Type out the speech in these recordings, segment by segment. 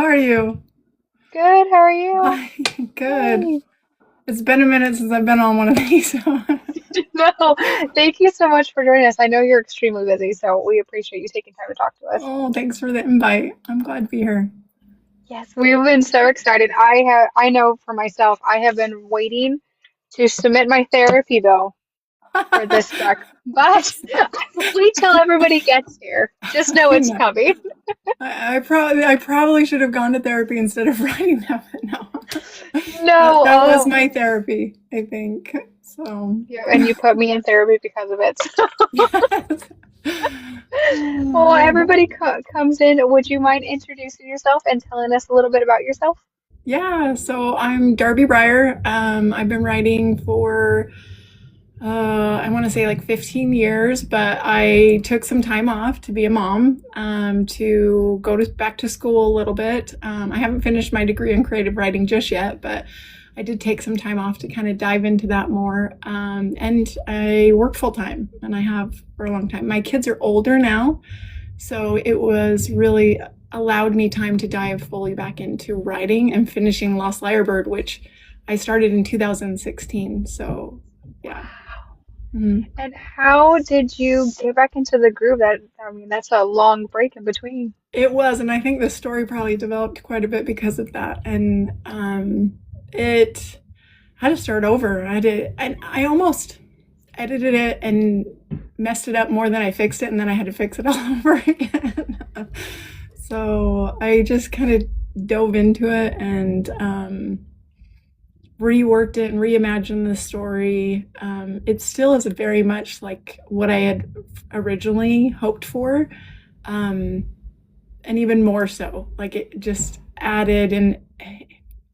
how are you? Good, how are you? Hi, good. Hi. It's been a minute since I've been on one of these. No, thank you so much for joining us. I know you're extremely busy, so we appreciate you taking time to talk to us. Oh, thanks for the invite. I'm glad to be here. Yes, we've been so excited. I know for myself, I have been waiting to submit my therapy bill for this book, but I will wait till everybody gets here. Just know I it's know. coming. I probably should have gone to therapy instead of writing that, but no. That No, that was my therapy, I think. So, yeah, and you put me in therapy because of it. yes. Well, Oh, everybody comes in. Would you mind introducing yourself and telling us a little bit about yourself? yeah, so I'm Darby Briar. I've been writing for I want to say like 15 years, but I took some time off to be a mom, to go back to school a little bit. I haven't finished my degree in creative writing just yet, but I did take some time off to kind of dive into that more. And I work full time, and I have for a long time. My kids are older now, so it was really allowed me time to dive fully back into writing and finishing Lost Lyrebird, which I started in 2016. So, yeah. Mhm. And how did you get back into the groove? That's a long break in between. It was, and I think the story probably developed quite a bit because of that. And it had to start over. And I almost edited it and messed it up more than I fixed it, and then I had to fix it all over again. So I just kind of dove into it and reworked it and reimagined the story. It still is very much like what I had originally hoped for. Um, and even more so. Like it just added, and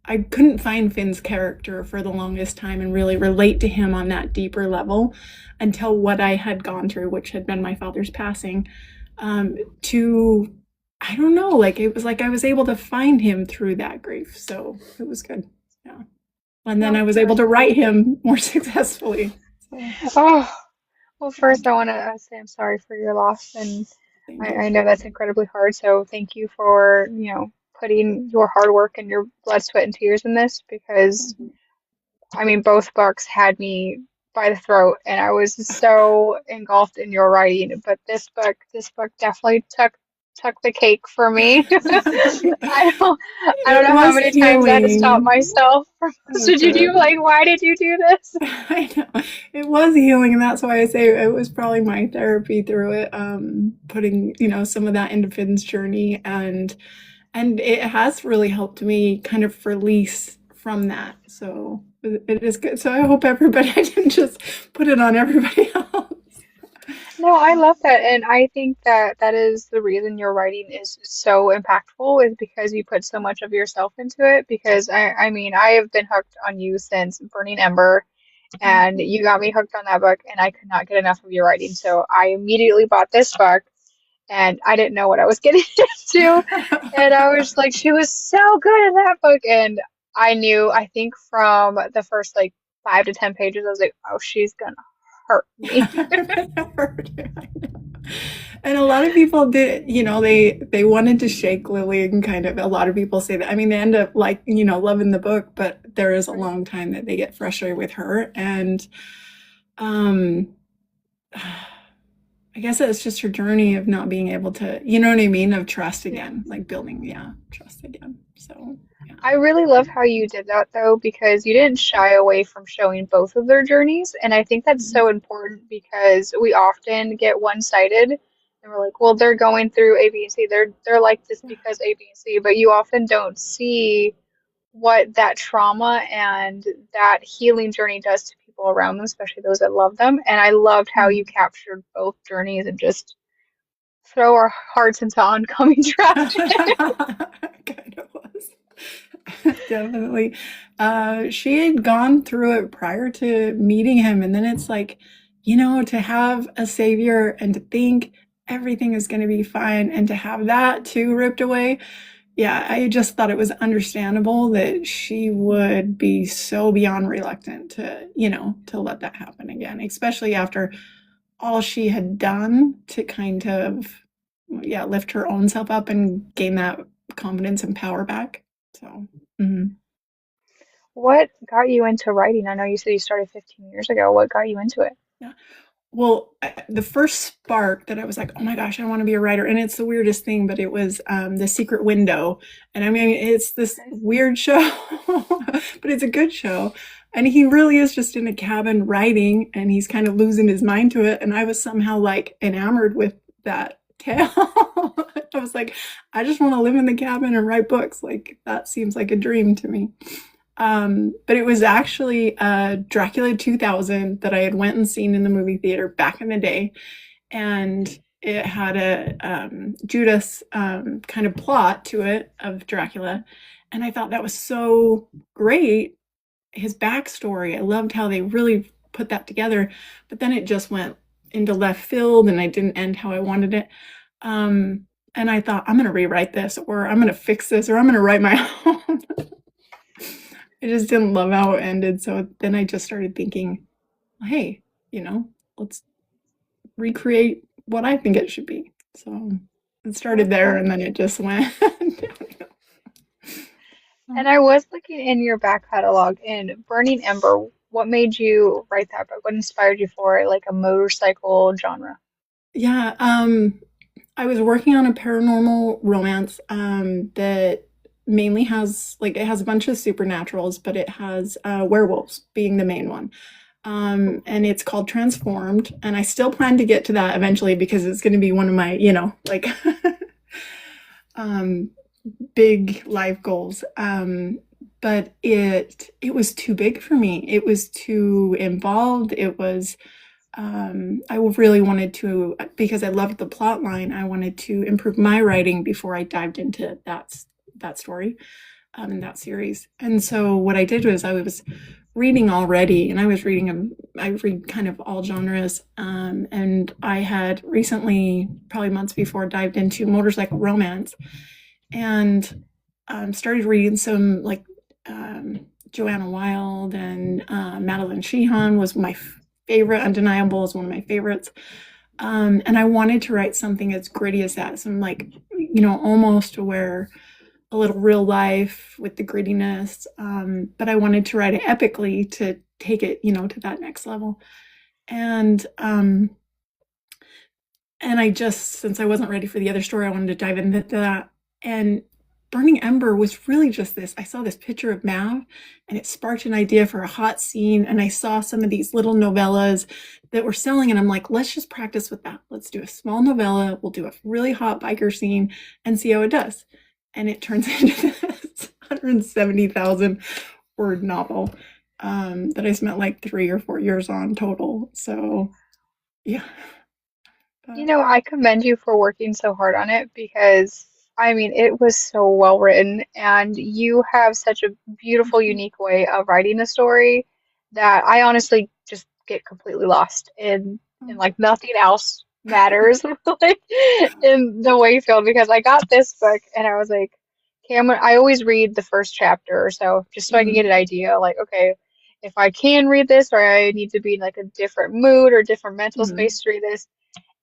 I couldn't find Finn's character for the longest time and really relate to him on that deeper level until what I had gone through, which had been my father's passing. To I don't know, like it was like I was able to find him through that grief, so it was good. Yeah, and then I No, was able I, to I, write him more successfully. So oh, well, yeah, first I want to say I'm sorry for your loss, and thank you. I know that's incredibly hard. So thank you for, putting your hard work and your blood, sweat, and tears in this because, both books had me by the throat, and I was so engulfed in your writing. But this book definitely took the cake for me. I don't I don't It know how was many times I had to stop healing. myself from Oh, to do good. like, why did you do this? I know. It was healing, and that's why I say it was probably my therapy through it, putting, some of that into Finn's journey, and it has really helped me kind of release from that. So it is good. So I hope everybody, I didn't just put it on everybody else. No, I love that, and I think that that is the reason your writing is so impactful is because you put so much of yourself into it. Because I have been hooked on you since Burning Ember, and you got me hooked on that book, and I could not get enough of your writing. So I immediately bought this book, and I didn't know what I was getting into, and I was like, she was so good in that book, and I knew, I think from the first like 5 to 10 pages, I was like, oh, she's gonna hurt me. And a lot of people did, they wanted to shake Lily, and kind of a lot of people say that. I mean, they end up like, loving the book, but there is a Right. long time that they get frustrated with her. And um I guess it's just her journey of not being able to, you know what I mean, of trust Yeah. again, like building, yeah, trust again. So, yeah. I really love how you did that though, because you didn't shy away from showing both of their journeys. And I think that's so important because we often get one-sided and we're like, well, they're going through A, B, and C. They're like this because A, B, and C, but you often don't see what that trauma and that healing journey does to people around them, especially those that love them. And I loved how you captured both journeys and just throw our hearts into oncoming traffic. Kind of was. Definitely. She had gone through it prior to meeting him, and then it's like, to have a savior and to think everything is going to be fine, and to have that too ripped away. Yeah, I just thought it was understandable that she would be so beyond reluctant to, to let that happen again, especially after all she had done to kind of, yeah, lift her own self up and gain that confidence and power back. So, mhm. What got you into writing? I know you said you started 15 years ago. What got you into it? Yeah. Well, the first spark that I was like, oh my gosh, I want to be a writer. And it's the weirdest thing, but it was The Secret Window. And I mean, it's this Okay. weird show, but it's a good show. And he really is just in a cabin writing and he's kind of losing his mind to it. And I was somehow like enamored with that tale. I was like, I just want to live in the cabin and write books. Like, that seems like a dream to me. But it was actually Dracula 2000 that I had went and seen in the movie theater back in the day, and it had a Judas kind of plot to it of Dracula, and I thought that was so great. His backstory, I loved how they really put that together, but then it just went into left field, and I didn't end how I wanted it. And I thought, I'm going to rewrite this, or I'm going to fix this, or I'm going to write my own. I just didn't love how it ended. So then I just started thinking, hey, let's recreate what I think it should be. So it started there Okay. and then it just went. And I was looking in your back catalog in Burning Ember. What made you write that book? What inspired you for it? Like a motorcycle genre? Yeah, I was working on a paranormal romance that mainly has like it has a bunch of supernaturals, but it has werewolves being the main one. And it's called Transformed, and I still plan to get to that eventually because it's going to be one of my, like um, big life goals. But it was too big for me. It was too involved. It was I really wanted to, because I loved the plot line, I wanted to improve my writing before I dived into that story in that series. And so what I did was I was reading already, and I read kind of all genres. And I had recently, probably months before, dived into motorcycle romance and started reading some like Joanna Wild and Madeline Sheehan was my favorite. Undeniable is one of my favorites. And I wanted to write something as gritty as that. Some like, almost where a little real life with the grittiness. But I wanted to write it epically to take it, to that next level. And I just, since I wasn't ready for the other story, I wanted to dive into that. And Burning Ember was really just this. I saw this picture of Mav and it sparked an idea for a hot scene. And I saw some of these little novellas that were selling. And I'm like, let's just practice with that. Let's do a small novella. We'll do a really hot biker scene and see how it does. And it turns into this 170,000 word novel that I spent like 3 or 4 years on total. So, yeah. You But, know, I commend you for working so hard on it because, I mean, it was so well written, and you have such a beautiful, unique way of writing a story that I honestly just get completely lost in like nothing else matters like in the way you feel because I got this book and I was like, okay, I always read the first chapter or so just so I can get mm, an idea like, okay, if I can read this or I need to be in like a different mood or different mental mm. space to read this.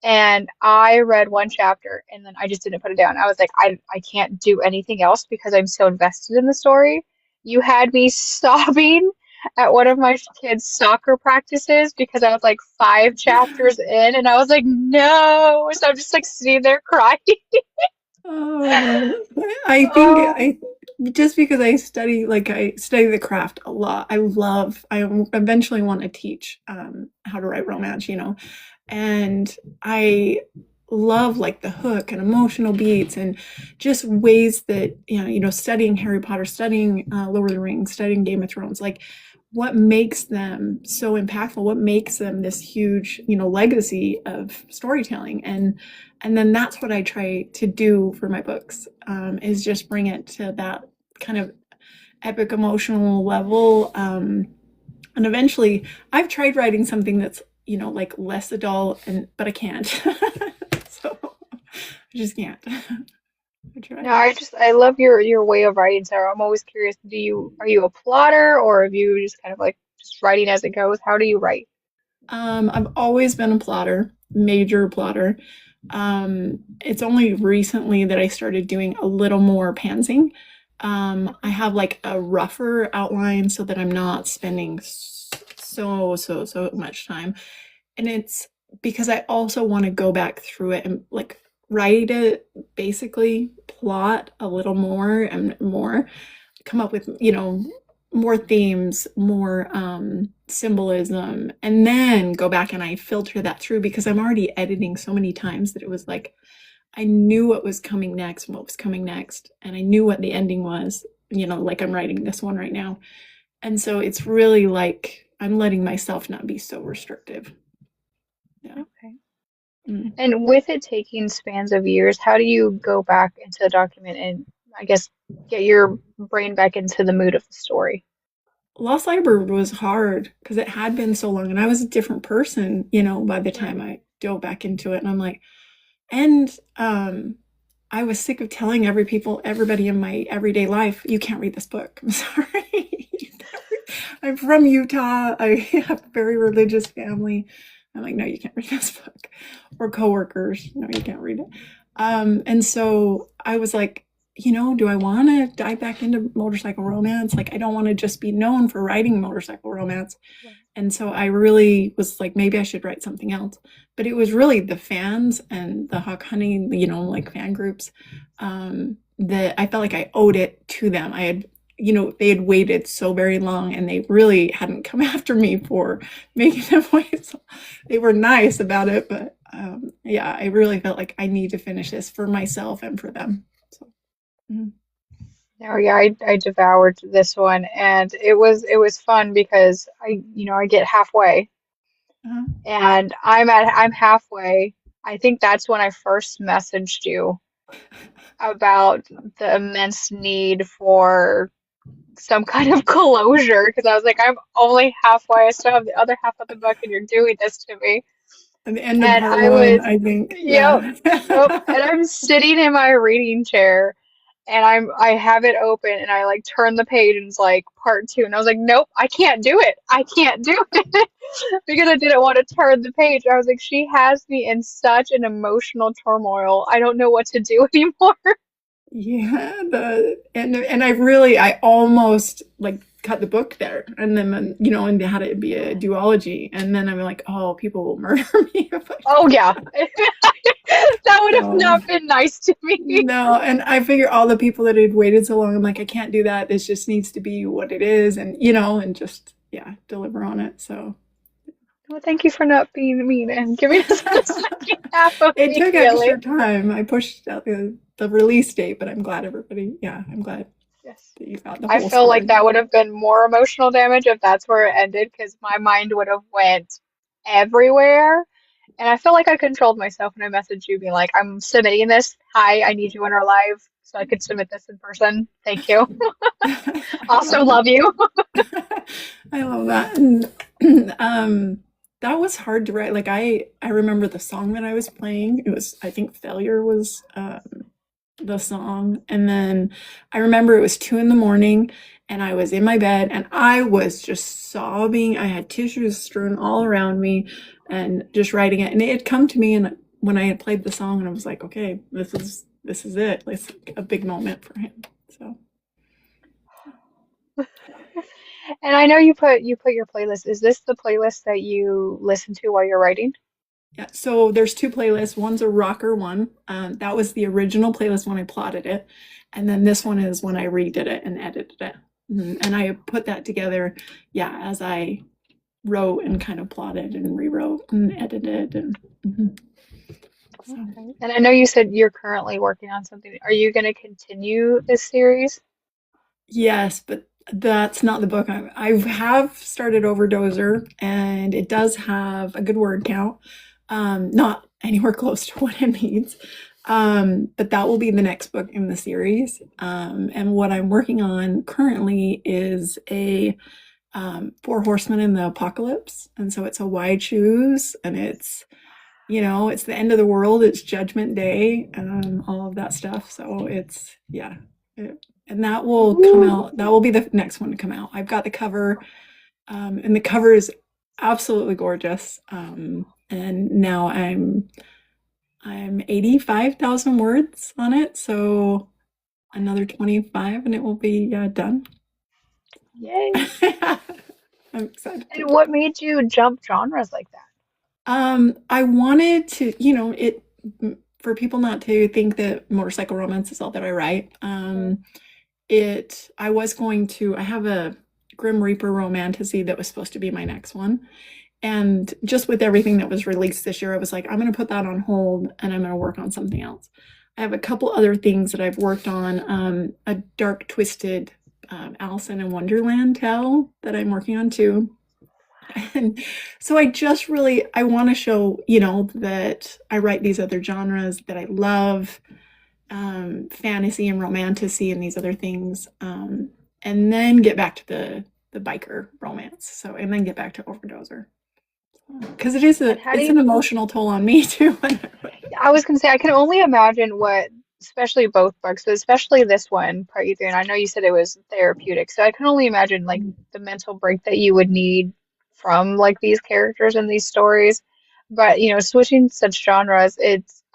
And I read one chapter and then I just didn't put it down. I was like, I can't do anything else because I'm so invested in the story. You had me sobbing at one of my kids' soccer practices because I was like 5 chapters in and I was like, no. So I'm just like sitting there crying. Oh, I think Oh, I just because I study the craft a lot. I eventually want to teach how to write romance, and I love like the hook and emotional beats and just ways that studying Harry Potter, studying Lord of the Rings, studying Game of Thrones, like what makes them so impactful, what makes them this huge legacy of storytelling. And then that's what I try to do for my books, is just bring it to that kind of epic emotional level. And eventually, I've tried writing something that's like less adult, but I can't. So I just can't. I no, try. I love your way of writing, Sarah. I'm always curious, are you a plotter or have you just kind of like just writing as it goes? How do you write? I've always been a plotter, major plotter. It's only recently that I started doing a little more pantsing. I Okay. have like a rougher outline so that I'm not spending so much time. And it's because I also want to go back through it and like write it, basically plot a little more and more, come up with, more themes, more symbolism, and then go back and I filter that through because I'm already editing so many times that it was like I knew what was coming next and what was coming next, and I knew what the ending was, like I'm writing this one right now. And so it's really like I'm letting myself not be so restrictive. Yeah. Okay. Mm. And with it taking spans of years, how do you go back into the document and I guess get your brain back into the mood of the story? Lost Library was hard because it had been so long and I was a different person, by the Right. time I dove back into it. And I'm like, and I was sick of telling everybody in my everyday life, you can't read this book. I'm sorry. I'm from Utah. I have a very religious family. I'm like, no, you can't read this book. Or coworkers, no, you can't read it. And so I was like, do I want to dive back into motorcycle romance? Like, I don't want to just be known for writing motorcycle romance. Right. And so I really was like, maybe I should write something else. But it was really the fans and the hawk hunting, like fan groups, that I felt like I owed it to them. They had waited so very long and they really hadn't come after me for making them wait. So they were nice about it, but yeah, I really felt like I need to finish this for myself and for them. So, mm, Oh yeah, I devoured this one and it was fun because I get halfway uh, and I'm halfway. I think that's when I first messaged you about the immense need for some kind of closure because I was like, I'm only halfway. I still have the other half of the book and you're doing this to me. at the end of And part I one, was, I think, yep, yeah. yep. And I'm sitting in my reading chair and I have it open and I like turn the page and it's like part two. And I was like, nope, I can't do it. I can't do it because I didn't want to turn the page. I was like, she has me in such an emotional turmoil. I don't know what to do anymore. Yeah, I almost like cut the book there, and then and had it be a duology, and then I'm like, oh, people will murder me if I Oh do yeah. That would have so. not been nice to me. No, and I figure all the people that had waited so long, I'm like, I can't do that. This just needs to be what it is, and and just yeah, deliver on it. So Well, thank you for not being mean and giving us the second half it took immediately. extra time. I pushed out the release date, but I'm glad everybody. Yeah, I'm glad Yes. that you got the I whole feel like story. that would have been more emotional damage if that's where it ended, because my mind would have went everywhere. And I feel like I controlled myself when I messaged you, being like, I'm submitting this. Hi, I need you in our live so I could submit this in person. Thank you. I Also love that. love you. I love that. And that was hard to write. Like I remember the song that I was playing. It was I think Failure was the song. And then I remember it was 2 in the morning and I was in my bed and I was just sobbing. I had tissues strewn all around me and just writing it. And it had come to me and when I had played the song and I was like, okay, this is it. It's a big moment for him. So And I know you put your playlist. Is this the playlist that you listen to while you're writing? yeah, so there's two playlists. One's a rocker one. That was the original playlist when I plotted it, and then this one is when I redid it and edited it. And I put that together, yeah, as I wrote and kind of plotted and rewrote and edited and so Okay. And I know you said you're currently working on something. Are you going to continue this series? yes, but that's not the book. I have started Overdoser, and it does have a good word count. Not anywhere close to what it needs. But that will be the next book in the series. And what I'm working on currently is a Four Horsemen in the Apocalypse. And so it's a wide shoes, and it's the end of the world, it's Judgment Day, all of that stuff. So it's, yeah. And that will come Ooh. out, that will be the next one to come out. I've got the cover, and the cover is absolutely gorgeous. And now I'm 85,000 words on it, so another 25 and it will be done. Yay. I'm excited to And do what that. made you jump genres like that? I wanted to, for people not to think that motorcycle romance is all that I write. Mhm. I was going to, I have a Grim Reaper romantasy that was supposed to be my next one. And just with everything that was released this year, I was like, I'm going to put that on hold and I'm going to work on something else. I have a couple other things that I've worked on. A dark, twisted Alice in Wonderland tale that I'm working on too. And so I want to show, that I write these other genres that I love, fantasy and romantasy and these other things, and then get back to the biker romance. So, and then get back to Overdoser. Because And how do it's you an emotional toll on me too. I was gonna say I can only imagine what, especially both books, but especially this one, part you three, and I know you said it was therapeutic, so I can only imagine like the mental break that you would need from like these characters and these stories. But switching such genres,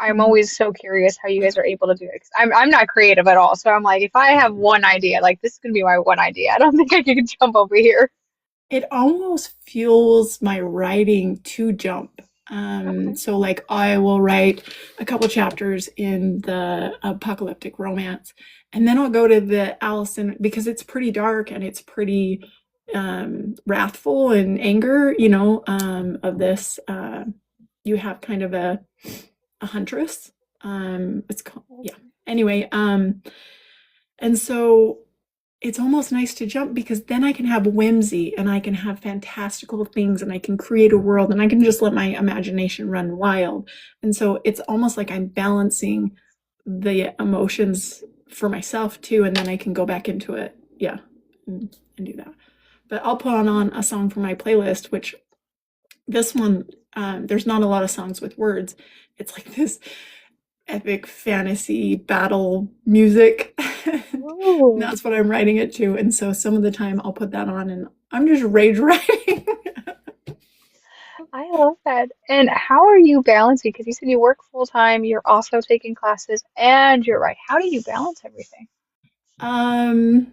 I'm always so curious how you guys are able to do it. 'Cause I'm not creative at all, so I'm like, if I have one idea, like this is gonna be my one idea. I don't think I can jump over here. It almost fuels my writing to jump. Okay. So like I will write a couple chapters in the apocalyptic romance, and then I'll go to the Allison because it's pretty dark and it's pretty wrathful and anger, of this. You have kind of a huntress. It's called, yeah. Anyway, and so it's almost nice to jump because then I can have whimsy and I can have fantastical things and I can create a world and I can just let my imagination run wild. And so it's almost like I'm balancing the emotions for myself too, and then I can go back into it. Yeah, and do that. But I'll put on a song for my playlist, which this one, there's not a lot of songs with words. It's like this epic fantasy battle music. And Ooh. that's what I'm writing it to. And so some of the time I'll put that on and I'm just rage writing. I love that. And how are you balancing? Because you said you work full time, you're also taking classes, and you're right. How do you balance everything? um,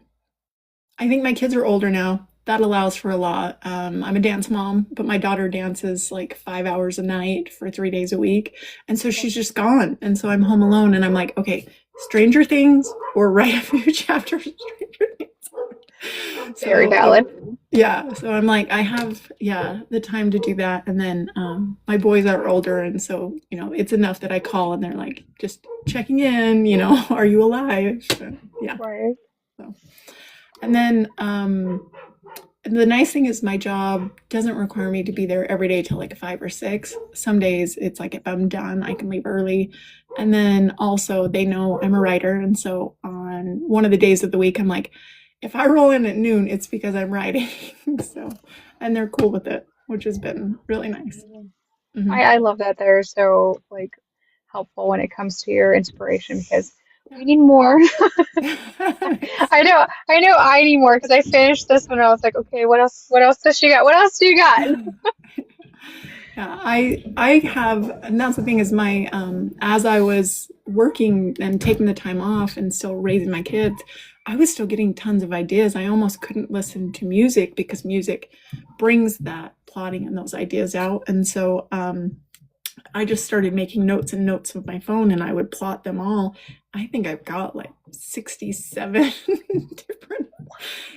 I think my kids are older now. That allows for a lot. I'm a dance mom, but my daughter dances like 5 hours a night for 3 days a week. And so Okay. she's just gone. And so I'm home alone and I'm like, okay, Stranger Things or write a few chapters of Stranger Things. Very So valid. yeah, so I'm like, I have, yeah, the time to do that. And then my boys are older. And so, it's enough that I call and they're like, just checking in, are you alive? So, yeah. Right. So, and then the nice thing is my job doesn't require me to be there every day till like 5 or 6. Some days it's like if I'm done, I can leave early. And then also they know I'm a writer. And so on one of the days of the week, I'm like, if I roll in at noon, it's because I'm writing. So, and they're cool with it, which has been really nice. Amazing. Hmm. I love that they're so like helpful when it comes to your inspiration because we need more. I know I need more because I finished this one and I was like, okay, what else? What else does she got? What else do you got? Yeah, I have, and that's the thing is my as I was working and taking the time off and still raising my kids, I was still getting tons of ideas. I almost couldn't listen to music because music brings that plotting and those ideas out. And so I just started making notes and notes with my phone and I would plot them all. I think I've got like 67 different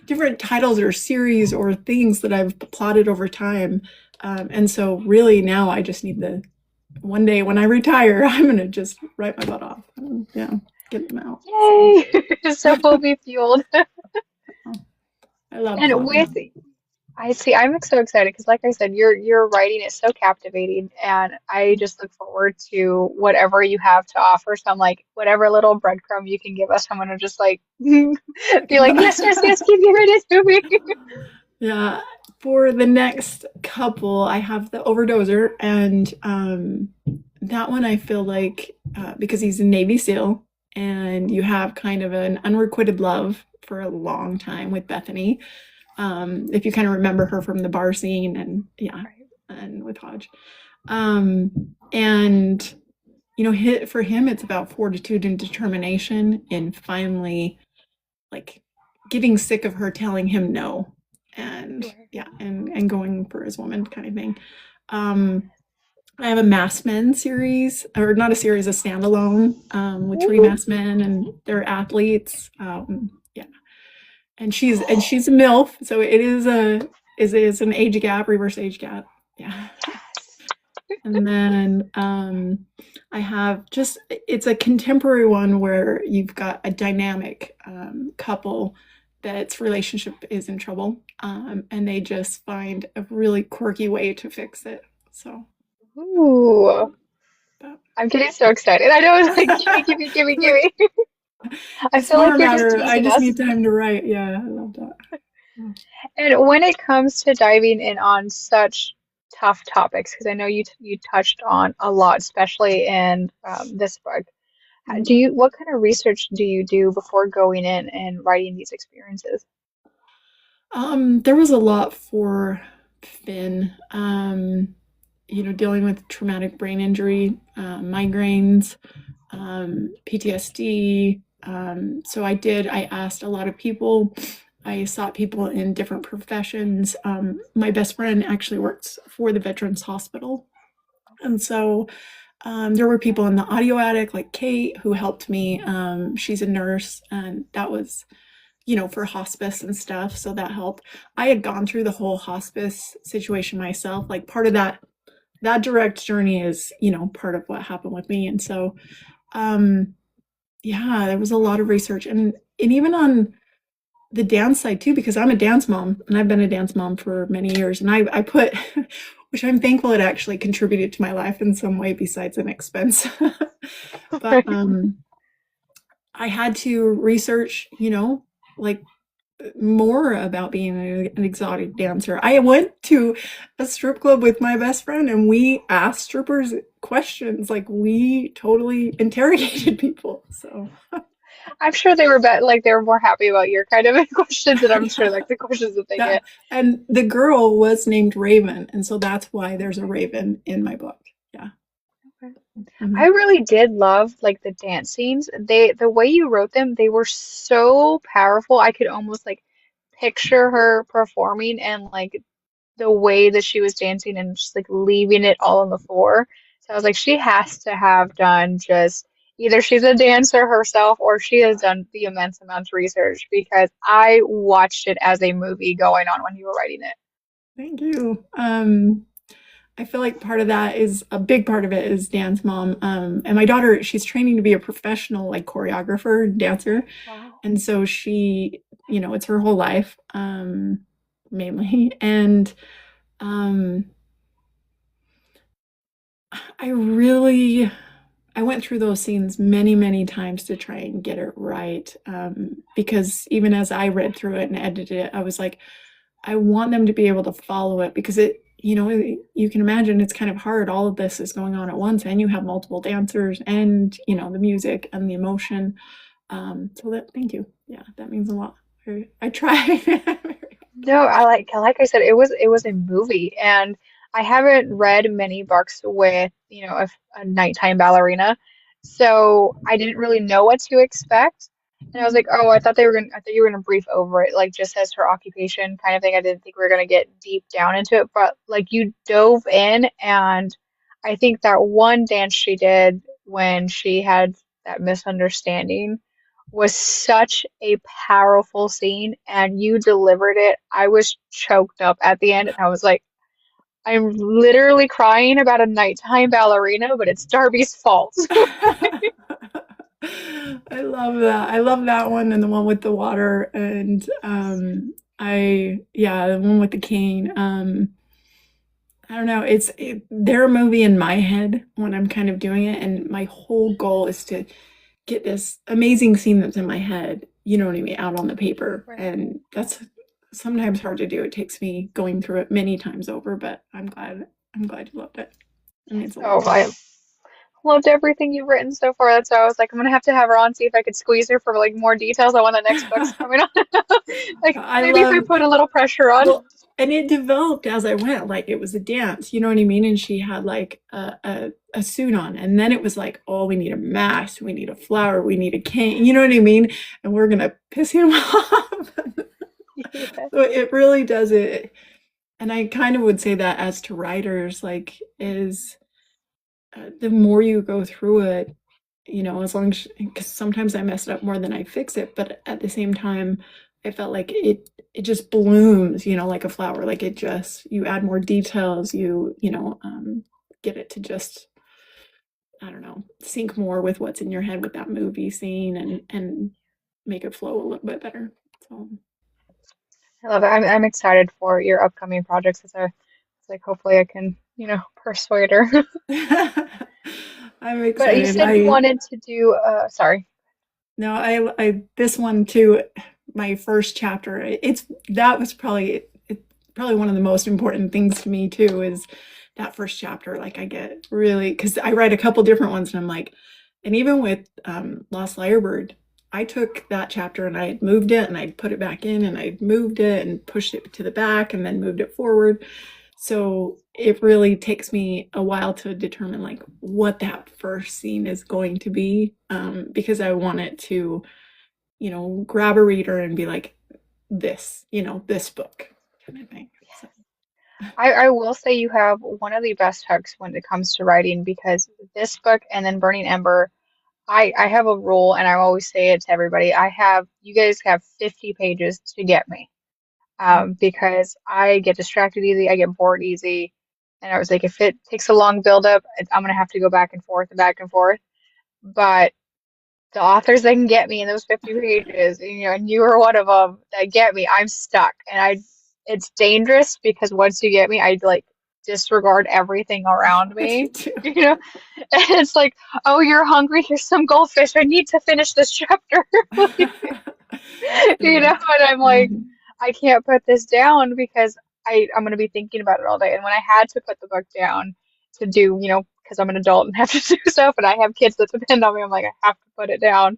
different titles or series or things that I've plotted over time. And so really now I just need the one day when I retire, I'm going to just write my butt off. Yeah, get them out. So Yay! So we'll be fueled. I love And with plotting. I see. I'm so excited because, like I said, your writing is so captivating, and I just look forward to whatever you have to offer. So I'm like, whatever little breadcrumb you can give us, I'm gonna just like be Check it like, yes, yes, out. yes, keep giving it to me. Yeah, for the next couple, I have the Overdoser, and that one I feel like because he's a Navy SEAL, and you have kind of an unrequited love for a long time with Bethany. If you kind of remember her from the bar scene, and yeah, Right. and with Hodge, and for him, it's about fortitude and determination and finally like getting sick of her telling him no and Right. yeah, and going for his woman kind of thing. Um, I have a Mass Men series, or not a series, a standalone with three Ooh. Mass Men, and they're athletes. Yeah, and she's a MILF, so it is an age gap, reverse age gap. Yeah. And then I have just it's a contemporary one where you've got a dynamic couple that's relationship is in trouble, and they just find a really quirky way to fix it. So, Ooh. but I'm getting so excited. I know it's like, gimme, gimme, gimme, like gimme. I it's feel more like a you're just matter. I teasing just us. need time to write. Yeah, I love that. And when it comes to diving in on such tough topics, because I know you touched on a lot, especially in this book, Mhm. what kind of research do you do before going in and writing these experiences? There was a lot for Finn. Dealing with traumatic brain injury, migraines, PTSD. So I asked a lot of people. I sought people in different professions. My best friend actually works for the Veterans Hospital. And so there were people in the audio attic, like Kate, who helped me. She's a nurse, and that was, for hospice and stuff. So that helped. I had gone through the whole hospice situation myself. Like part of that direct journey is, part of what happened with me. And so, um, yeah, there was a lot of research and even on the dance side too, because I'm a dance mom and I've been a dance mom for many years. And I put, which I'm thankful it actually contributed to my life in some way besides an expense. But I had to research, like more about being an exotic dancer. I went to a strip club with my best friend and we asked strippers questions. Like we totally interrogated people. So I'm sure they were more happy about your kind of questions than I'm sure yeah, like the questions that they that get. and the girl was named Raven, and so that's why there's a Raven in my book. Yeah. I Mhm. really did love like the dance scenes. The way you wrote them, they were so powerful. I could almost like picture her performing and like the way that she was dancing and just like leaving it all on the floor. So I was like, she has to have done just either she's a dancer herself or she has done the immense amounts of research because I watched it as a movie going on when you were writing it. Thank you. I feel like part of that is a big part of it is dance mom. And my daughter, she's training to be a professional like choreographer, dancer. Wow. And so she, it's her whole life, mainly. And um, I really, I went through those scenes many, many times to try and get it right. Because even as I read through it and edited it, I was like, I want them to be able to follow it because you can imagine it's kind of hard. All of this is going on at once, and you have multiple dancers, and the music and the emotion. Thank you. Yeah, that means a lot. I try. No, like I said, it was a movie, and I haven't read many books with, a nighttime ballerina, so I didn't really know what to expect. And I was like, oh, I thought you were gonna brief over it, like just as her occupation kind of thing. I didn't think we were gonna get deep down into it, but like you dove in, and I think that one dance she did when she had that misunderstanding was such a powerful scene and you delivered it. I was choked up at the end and I was like, I'm literally crying about a nighttime ballerina, but it's Darby's fault. I love that. I love that one and the one with the water and yeah, the one with the cane. I don't know. They're a movie in my head when I'm kind of doing it, and my whole goal is to get this amazing scene that's in my head, you know what I mean, out on the paper. Right. And that's sometimes hard to do. It takes me going through it many times over, but I'm glad you loved it. It means a lot. Oh, I loved everything you've written so far. That's why I was like, I'm gonna have to have her on, see if I could squeeze her for like more details on when the next book's coming on. Like I maybe if we love put a little pressure on. Well, and it developed as I went, like it was a dance, you know what I mean? And she had like a a suit on. And then it was like, oh, we need a mask, we need a flower, we need a cane. You know what I mean? And we're gonna piss him off. Yeah. So it really does it. And I kind of would say that as to writers, like, is the more you go through it, as long as, because sometimes I mess it up more than I fix it, but at the same time, I felt like it just blooms, like a flower. Like it just, you add more details, get it to just, I don't know, sync more with what's in your head with that movie scene and make it flow a little bit better. So I love it. I'm excited for your upcoming projects. It's like hopefully I can, persuade her. I'm But you excited. said you wanted to do sorry. No, this one too, my first chapter, that was probably one of the most important things to me too, is that first chapter. Like I get really, because I write a couple different ones and I'm like, and even with Lost Lyrebird, I took that chapter and I had moved it and I'd put it back in and I'd moved it and pushed it to the back and then moved it forward. So it really takes me a while to determine like what that first scene is going to be, because I want it to, grab a reader and be like this book kind of thing. So. I will say you have one of the best hooks when it comes to writing because this book and then Burning Ember, I have a rule and I always say it to everybody. You guys have 50 pages to get me. Because I get distracted easy, I get bored easy. And I was like, if it takes a long build up, I'm gonna have to go back and forth and back and forth. But the authors that can get me in those 50 pages, and you are one of them that get me, I'm stuck. And it's dangerous because once you get me, I like disregard everything around I do me, too. you know? And it's like, oh, you're hungry, here's some goldfish. I need to finish this chapter. Like, Yeah. and I'm like, Mhm. I can't put this down because I'm going to be thinking about it all day. And when I had to put the book down to do, because I'm an adult and have to do stuff and I have kids that depend on me, I'm like, I have to put it down.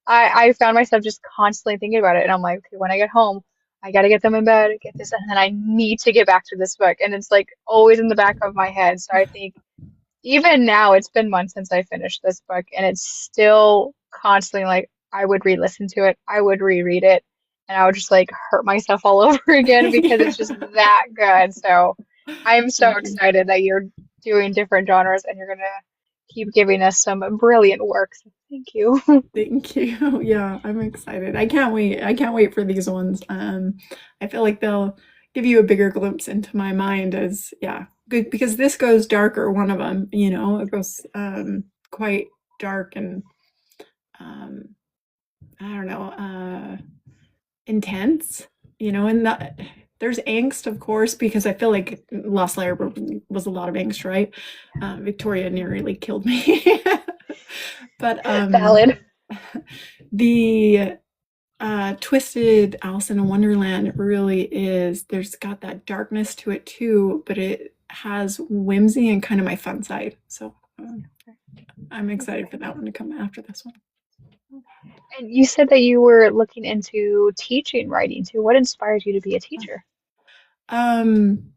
I found myself just constantly thinking about it. And I'm like, okay, when I get home, I got to get them in bed, get this, and then I need to get back to this book. And it's like always in the back of my head. So I think even now, it's been months since I finished this book, and it's still constantly like I would re-listen to it, I would reread it, and I would just like hurt myself all over again because it's just that good. So I'm so Thank you. excited that you're doing different genres and you're gonna keep giving us some brilliant work. So thank you. Thank you. Yeah, I'm excited. I can't wait. I can't wait for these ones. I feel like they'll give you a bigger glimpse into my mind as, yeah, good, because this goes darker, one of them, it goes quite dark and um I don't know, intense, and that there's angst, of course, because I feel like Lost Lair was a lot of angst, right? Victoria nearly killed me. But Valid. the Twisted Alice in Wonderland really is, there's got that darkness to it too, but it has whimsy and kind of my fun side. So I'm excited for that one to come after this one. And you said that you were looking into teaching writing too. What inspires you to be a teacher? Um,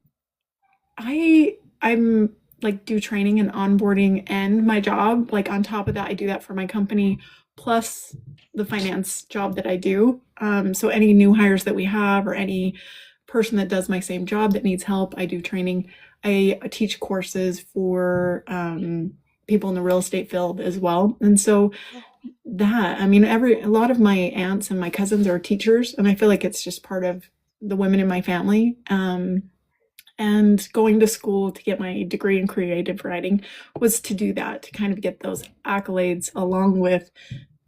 I'm like do training and onboarding and my job. Like on top of that, I do that for my company plus the finance job that I do. So any new hires that we have or any person that does my same job that needs help, I do training. I teach courses for people in the real estate field as well. And so that, I mean, a lot of my aunts and my cousins are teachers, and I feel like it's just part of the women in my family. And going to school to get my degree in creative writing was to do that, to kind of get those accolades along with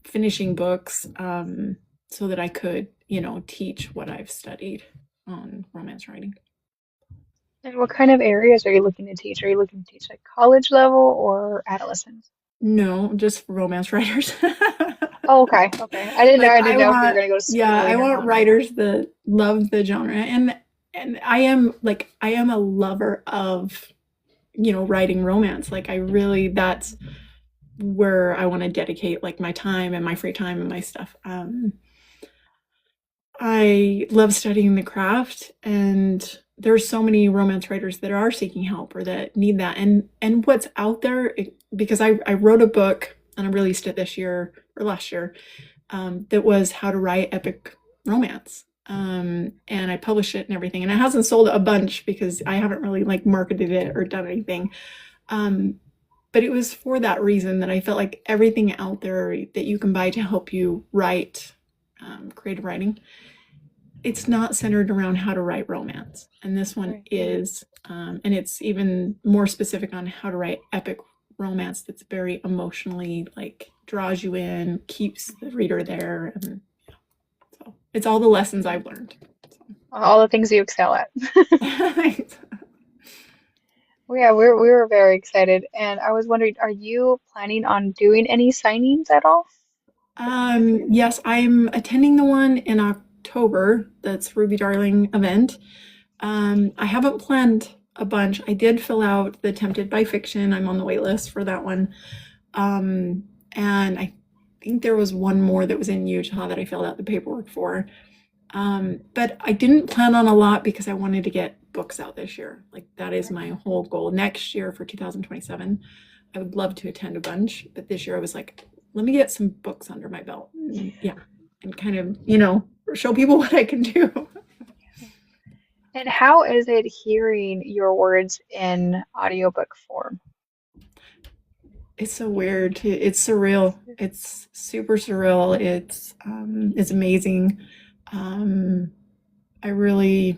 finishing books, so that I could, teach what I've studied on romance writing. And what kind of areas are you looking to teach? Are you looking to teach like college level or adolescents? No, just romance writers. Oh, okay, okay. Like I I didn't know if you were want, gonna go yeah, I schooling or want not. writers that love the genre, and I am a lover of, writing romance. Like I really, that's where I want to dedicate like my time and my free time and my stuff. I love studying the craft, and there's so many romance writers that are seeking help or that need that. And what's out there, because I wrote a book and I released it this year or last year, that was how to write epic romance. And I published it and everything. And it hasn't sold a bunch because I haven't really like marketed it or done anything. Um, but it was for that reason that I felt like everything out there that you can buy to help you write creative writing, it's not centered around how to write romance. And this one Right. is, and it's even more specific on how to write epic romance that's very emotionally like draws you in, keeps the reader there, and so it's all the lessons I've learned. All the things you excel at. So. Well, yeah, we were very excited, and I was wondering, are you planning on doing any signings at all this year? Yes, I'm attending the one in October. That's Ruby Darling event. I haven't planned a bunch. I did fill out the Tempted by Fiction. I'm on the wait list for that one. And I think there was one more that was in Utah that I filled out the paperwork for. But I didn't plan on a lot because I wanted to get books out this year. Like that is my whole goal. Next year for 2027, I would love to attend a bunch, but this year I was like, let me get some books under my belt. And, yeah, and kind of, show people what I can do. And how is it hearing your words in audiobook form? It's so weird. It's surreal. It's super surreal. It's amazing. Um, I really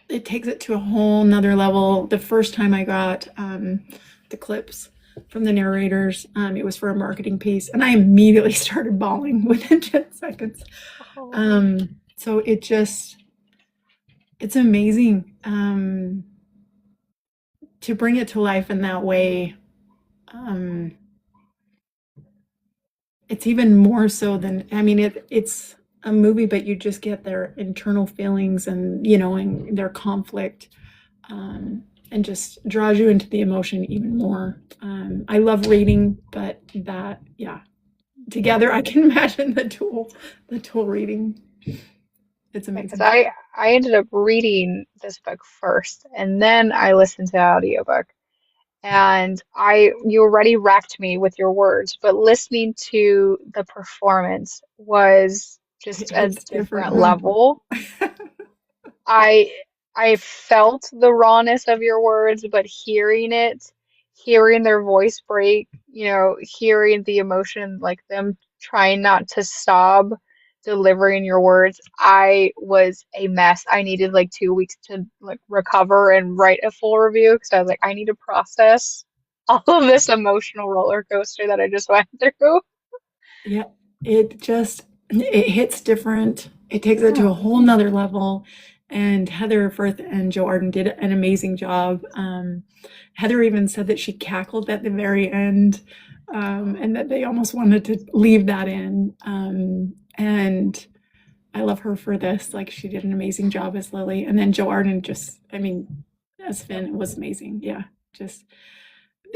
it takes it to a whole nother level. The first time I got the clips from the narrators, it was for a marketing piece, and I immediately started bawling within 10 seconds. Oh, So it's amazing to bring it to life in that way. Um, it's even more so than, I mean, it's a movie, but you just get their internal feelings and their conflict, and just draws you into the emotion even more. I love reading, but that, yeah, together I can imagine the tool reading. It's because amazing. I ended up reading this book first, and then I listened to the audiobook. And you already wrecked me with your words, but listening to the performance was It just a hits different different, level. huh? I I felt the rawness of your words, but hearing it, hearing their voice break, hearing the emotion, like them trying not to sob, delivering your words, I was a mess. I needed like 2 weeks to like recover and write a full review because I was like, I need to process all of this emotional roller coaster that I just went through. Yeah, it hits different. It takes it to a Yeah. whole nother level. And Heather Firth and Joe Arden did an amazing job. Heather even said that she cackled at the very end, and that they almost wanted to leave that in. And I love her for this. Like she did an amazing job as Lily. And then Joe Arden just, I mean, as Yep. Finn was amazing. Yeah, just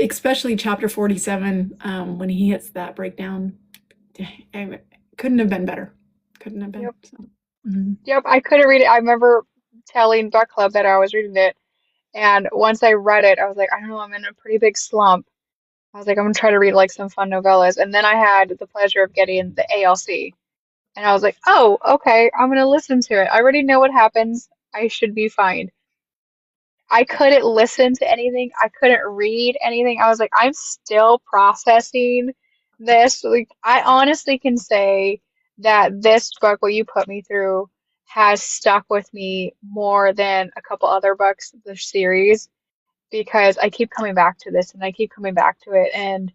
especially chapter 47, when he hits that breakdown. I couldn't have been better. Couldn't have been. Yep. So, mhm. Yep. I couldn't read it. I remember telling Book Club that I was reading it. And once I read it, I was like, I don't know, I'm in a pretty big slump. I was like, I'm gonna try to read like some fun novellas. And then I had the pleasure of getting the ALC. And I was like, oh, okay, I'm gonna listen to it. I already know what happens. I should be fine. I couldn't listen to anything. I couldn't read anything. I was like, I'm still processing this. Like, I honestly can say that this book, what you put me through, has stuck with me more than a couple other books, the series, because I keep coming back to this and I keep coming back to it. And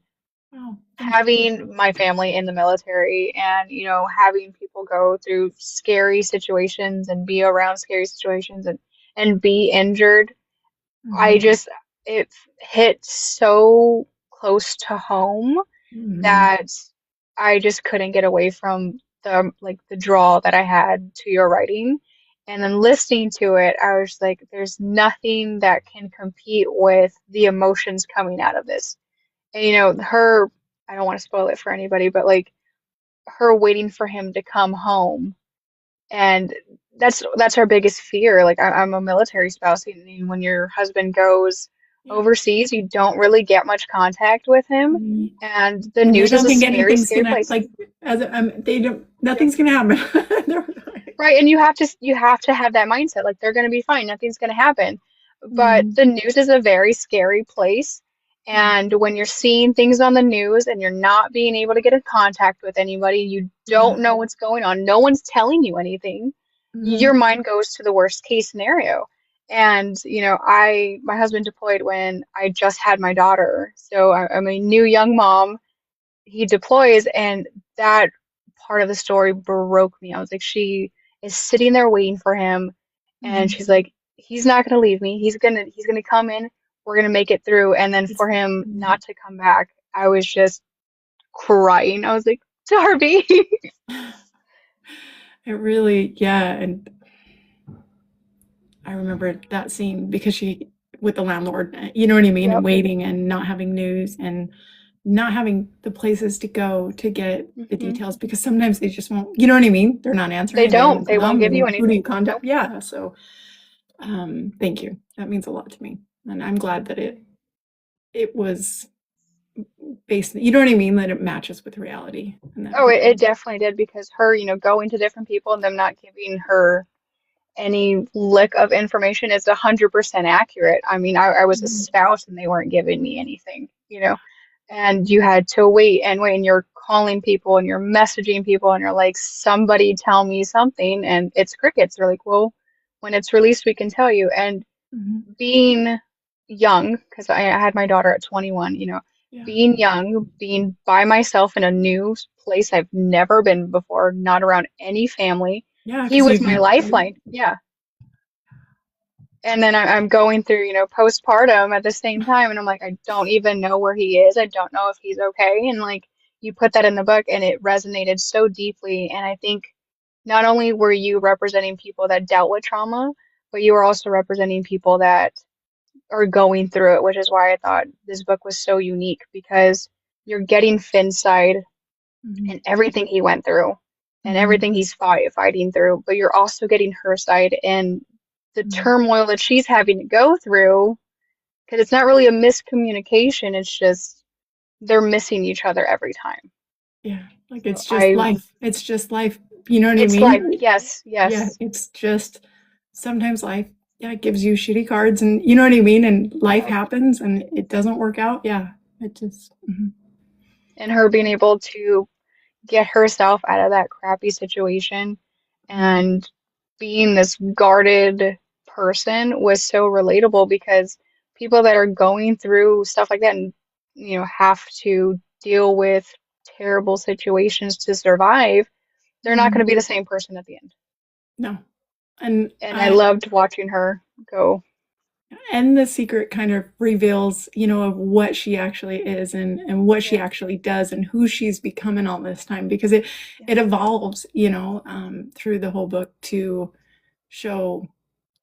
Oh, thank you. having my family in the military and, having people go through scary situations and be around scary situations and be injured, I Hmm. just, it hit so close to home Hmm. that I just couldn't get away from the draw that I had to your writing. And then listening to it, I was like, there's nothing that can compete with the emotions coming out of this. And I don't want to spoil it for anybody, but like her waiting for him to come home and that's our biggest fear. Like I'm a military spouse, and when your husband goes Yeah. overseas, you don't really get much contact with him, Mhm. and the And they news is don't a think scary, anything's scary gonna place. like as they don't Yep. nothing's gonna happen. They're like, Right, and you have to have that mindset, like they're gonna be fine, nothing's gonna happen. But mhm, the news is a very scary place, yeah, and when you're seeing things on the news and you're not being able to get in contact with anybody, you yeah. don't know what's going on, no one's telling you anything, your Mhm, mind goes to the worst case scenario. And my husband deployed when I just had my daughter, so I'm a new young mom. He deploys, and that part of the story broke me. I was like, she is sitting there waiting for him, and mhm. she's like, he's not gonna leave me. He's gonna come in. We're gonna make it through. And then It's for him mhm. not to come back, I was just crying. I was like, Darby. It really, yeah, and I remember that scene because she with the landlord, you know what I mean, and Yep. waiting and not having news and not having the places to go to get the Hmm. details because sometimes they just won't, you know what I mean? They're not answering They and they don't. don't They won't come give you and who do you anything. contact? Nope. Yeah, so thank you. That means a lot to me. And I'm glad that it was based, you know what I mean, that it matches with reality and that Oh, people it definitely did because her, going to different people and them not giving her any lick of information is 100% accurate. I mean, I was a mhm, spouse and they weren't giving me anything. And you had to wait and wait, and you're calling people and you're messaging people and you're like, somebody tell me something, and it's crickets. They're like, well, when it's released, we can tell you. And mhm, being young, because I had my daughter at 21, yeah. being young, being by myself in a new place I've never been before, not around any family. Yeah, He because was you've my never, lifeline. Yeah. And then I'm going through, postpartum at the same time, and I'm like, I don't even know where he is. I don't know if he's okay. And like, you put that in the book, and it resonated so deeply. And I think not only were you representing people that dealt with trauma, but you were also representing people that are going through it, which is why I thought this book was so unique because you're getting Finn's side mhm, and everything he went through and mhm, everything he's fighting through, but you're also getting her side and the mhm. turmoil that she's having to go through because it's not really a miscommunication, it's just they're missing each other every time. Yeah, like So it's just life. It's just life. You know what I it's life. mean? Yes, Yeah, yes. it's just sometimes life, yeah, it gives you shitty cards and you know what I mean? And life Yep. happens and it doesn't work out. Yeah, it just, mhm, And her being able to get herself out of that crappy situation mhm, and being this guarded person was so relatable because people that are going through stuff like that and have to deal with terrible situations to survive, they're not going mhm. to be the same person at the end. No. And And I loved watching her go. the secret kind of reveals, you know, of what she actually is and what she Yep. actually does and who she's becoming all this time because it Yep. evolves, you know, through the whole book to show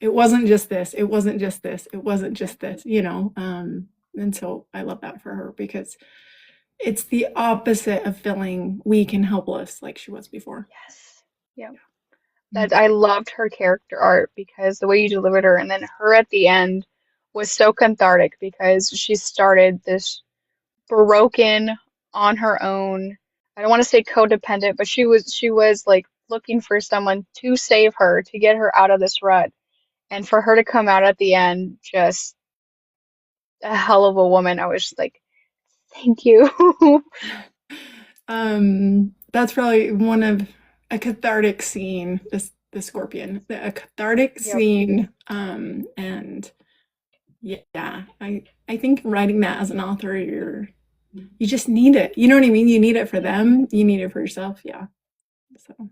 it wasn't just this, it wasn't just this, it wasn't Yep. just this, you know. And so I love that for her because it's the opposite of feeling weak and helpless like she was before. Yes. Yep. Mm, That I loved her character art because the way you delivered her, and then her at the end was so cathartic because she started this broken on her own. I don't want to say codependent, but she was like looking for someone to save her, to get her out of this rut. And for her to come out at the end just a hell of a woman, I was just like, thank you. that's probably one of a cathartic scene, this the scorpion, a cathartic Yep. scene. And yeah, I think writing that as an author, you just need it. You know what I mean? You need it for Yep. them, you need it for yourself. Yeah. So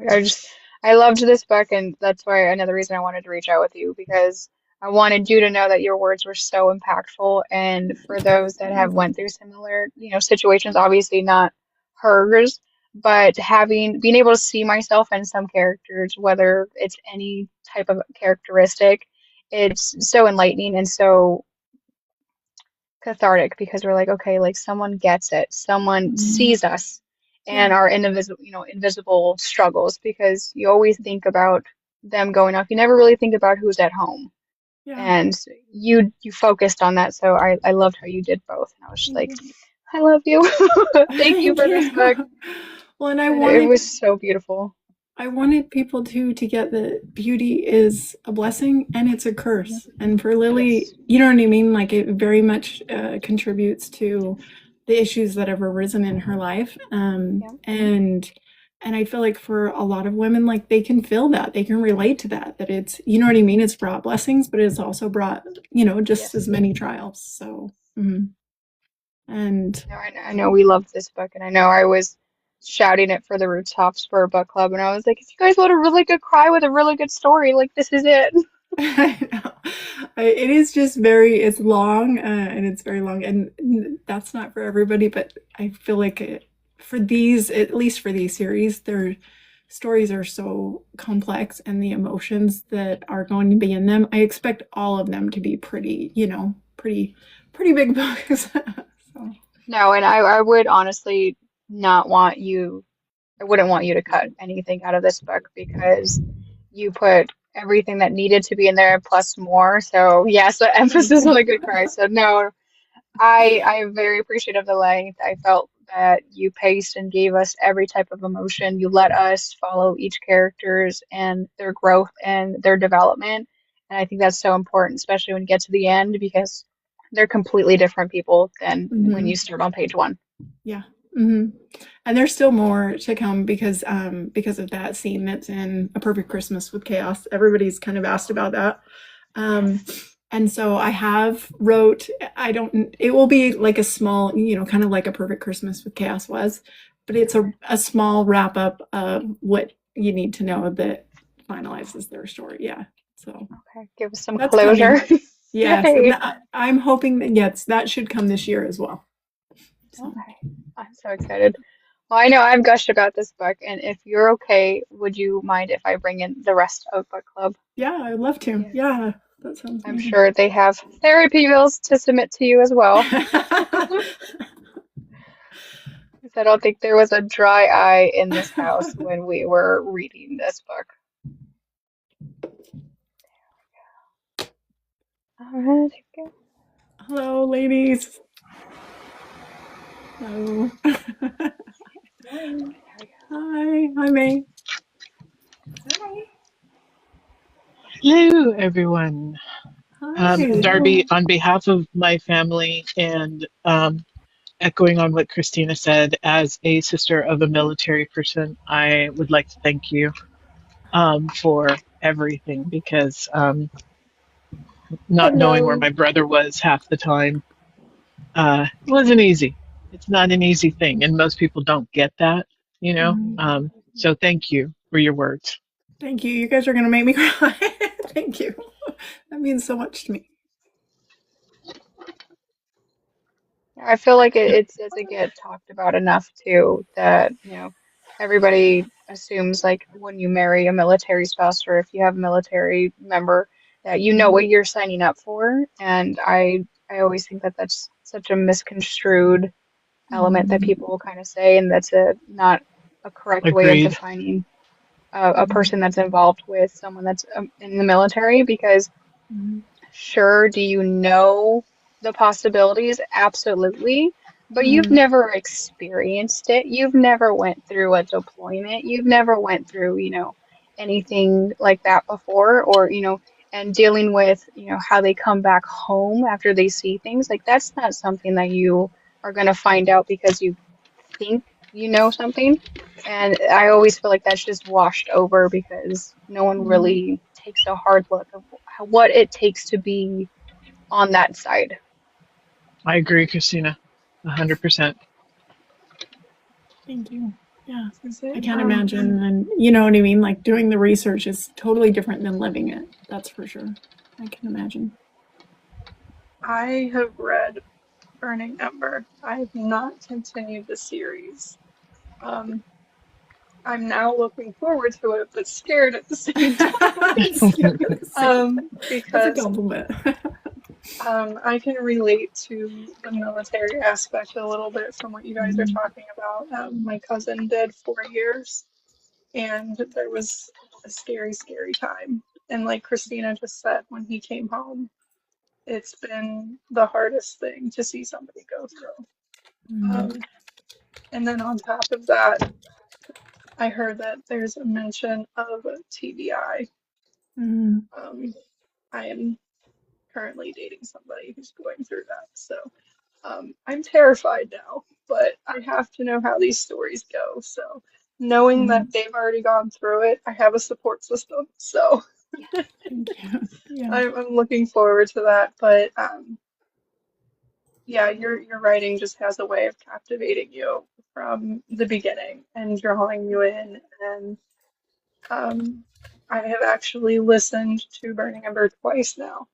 I just I loved this book, and that's why another reason I wanted to reach out with you because I wanted you to know that your words were so impactful, and for those that have went through similar, situations, obviously not hers, but being able to see myself in some characters, whether it's any type of characteristic, it's so enlightening and so cathartic because we're like, okay, like someone gets it, someone mhm. sees us, and Yeah. our invisible struggles, because you always think about them going off. You never really think about who's at home. Yeah. And you focused on that, so I loved how you did both. And I was just Thank like, you. I love you. Thank you Thank for this you. book. Well, and And it was so beautiful. I wanted people to get that beauty is a blessing and it's a Mhm. curse. And for Lily, Yes. you know what I mean? Like it very much contributes to the issues that have arisen in her life. Yeah. And I feel like for a lot of women, like they can feel that, they can relate to that. That it's, you know what I mean? It's brought blessings, but it's also brought, just as Yes. many trials. So, and No, I know we loved this book, and I know I was shouting it for the rooftops for a book club, and I was like, if you guys want a really good cry with a really good story, like this is it. I know. It is just it's long, and it's very long, and that's not for everybody, but I feel like for these, at least for these series, their stories are so complex and the emotions that are going to be in them, I expect all of them to be pretty, pretty big books. So, No, and I would honestly not want you, I wouldn't want you to cut anything out of this book, because you put everything that needed to be in there plus more. So yes, the thank emphasis you. on a good cry. So no, I'm very appreciative of the length. I felt that you paced and gave us every type of emotion. You let us follow each characters and their growth and their development. And I think that's so important, especially when you get to the end, because they're completely different people than when you Mhm. start on page one. Yeah. hmm And there's still more to come because of that scene that's in A Perfect Christmas with Chaos. Everybody's kind of asked about that. Um, Yes. and so I have wrote, I don't, it will be like a small, kind of like A Perfect Christmas with Chaos was, but it's Okay. a small wrap up of what you need to know that finalizes their story. Yeah. So Okay. Give us some that's closure. coming. Yes. And Yay. I'm hoping that, yes, that should come this year as well. So. Okay. I'm so excited. Well, I know I've gushed about this book, and if you're okay, would you mind if I bring in the rest of book club? Yeah, I'd love to. Yeah. Yeah, that sounds I'm amazing. sure they have therapy bills to submit to you as well. 'Cause I don't think there was a dry eye in this house when we were reading this book. All right. Okay. Hello, ladies. Hello. Morning. There Hi. Hi, May. we go. Hi. Hello, everyone. Hi. Darby, So, on behalf of my family and echoing on what Christina said, as a sister of a military person, I would like to thank you for everything because not knowing where hello. my brother was half the time wasn't easy. It's not an easy thing, and most people don't get that, you know. Mhm. So thank you for your words. Thank you. You guys are going to make me cry. Thank you. That means so much to me. I feel like it doesn't get talked about enough too, that, everybody assumes like when you marry a military spouse, or if you have a military member, that you know Mhm. what you're signing up for. And I always think that that's such a misconstrued element that Mhm. people will kind of say, and that's a not a correct way of Agreed. defining a Mhm. person that's involved with someone that's in the military. Because Mhm. sure, do you know the possibilities? Absolutely. But you've Mhm. never experienced it. You've never went through a deployment. You've never went through, anything like that before, or, and dealing with, how they come back home after they see things. Like that's not something that you are going to find out because you think you know something. And I always feel like that's just washed over because no one Mhm. really takes a hard look of what it takes to be on that side. I agree, Christina. 100%. Thank you. Yeah. Is I it? can't imagine. And you know what I mean? Like doing the research is totally different than living it. That's for sure. I can imagine. I have read Burning Ember. I have not continued the series. Um, I'm now looking forward to it, but scared at the same time. It's scary. Um, That's a because compliment. I can relate to the military aspect a little bit from what you guys are Mm, talking about. My cousin did 4 years, and there was a scary, scary time. And like Christina just said, when he came home, it's been the hardest thing to see somebody go through. mm, Um, and then on top of that, I heard that there's a mention of TBI. mm, Um, I am currently dating somebody who's going through that, so I'm terrified now, but I have to know how these stories go. So knowing that mm. they've already gone through it, I have a support system. So Thank you. Yeah. I'm looking forward to that. But yeah, your writing just has a way of captivating you from the beginning and drawing you in. And um, I have actually listened to Burning Ember twice now.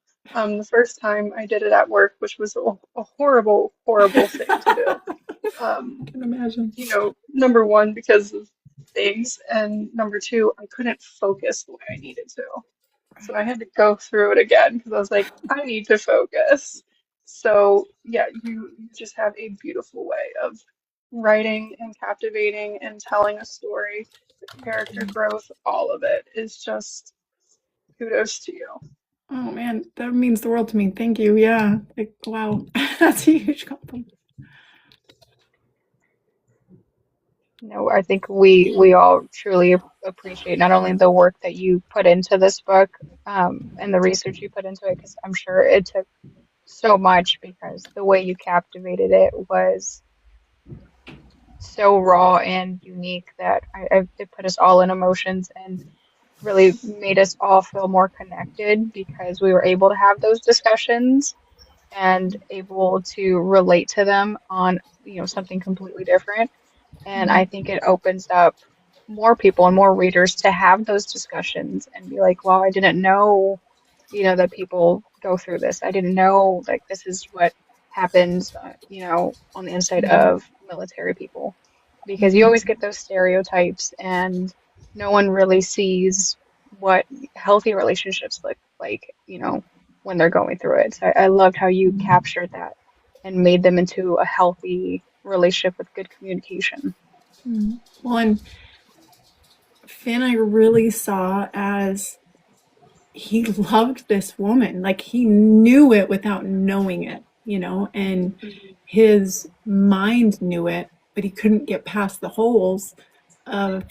The first time I did it at work, which was a horrible, horrible thing to do. I can imagine. Number one, because of things, and number two, I couldn't focus the way I needed to. So I had to go through it again because I was like, I need to focus. So yeah, you just have a beautiful way of writing and captivating and telling a story. The character growth, all of it is just kudos to you. Oh man, that means the world to me. Thank you. Yeah. Like, wow. That's a huge compliment. No, I think we all truly appreciate not only the work that you put into this book, and the research you put into it, because I'm sure it took so much because the way you captivated it was so raw and unique that it put us all in emotions and really made us all feel more connected because we were able to have those discussions and able to relate to them on, something completely different. And I Mm, think it opens up more people and more readers to have those discussions and be like, wow, I didn't know, that people go through this. I didn't know like this is what happens, on the inside mm, of military people. Because you always mm, get those stereotypes and no one really sees what healthy relationships look like, when they're going through it. So I loved how you mm, captured that and made them into a healthy relationship with good communication. mm. Well, and Finn, I really saw as he loved this woman. Like he knew it without knowing it, and Mhm. his mind knew it, but he couldn't get past the holes of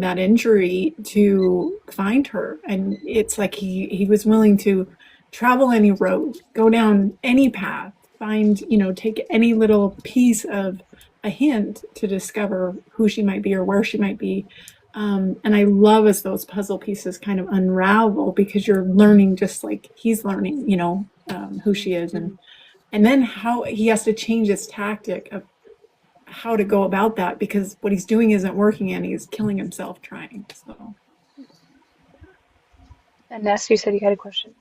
that injury to find her. And it's like he was willing to travel any road, go down any path, find, take any little piece of a hint to discover who she might be or where she might be. And I love as those puzzle pieces kind of unravel because you're learning just like he's learning, who she is, and then how he has to change his tactic of how to go about that because what he's doing isn't working and he's killing himself trying. So And Ness, you said you had a question.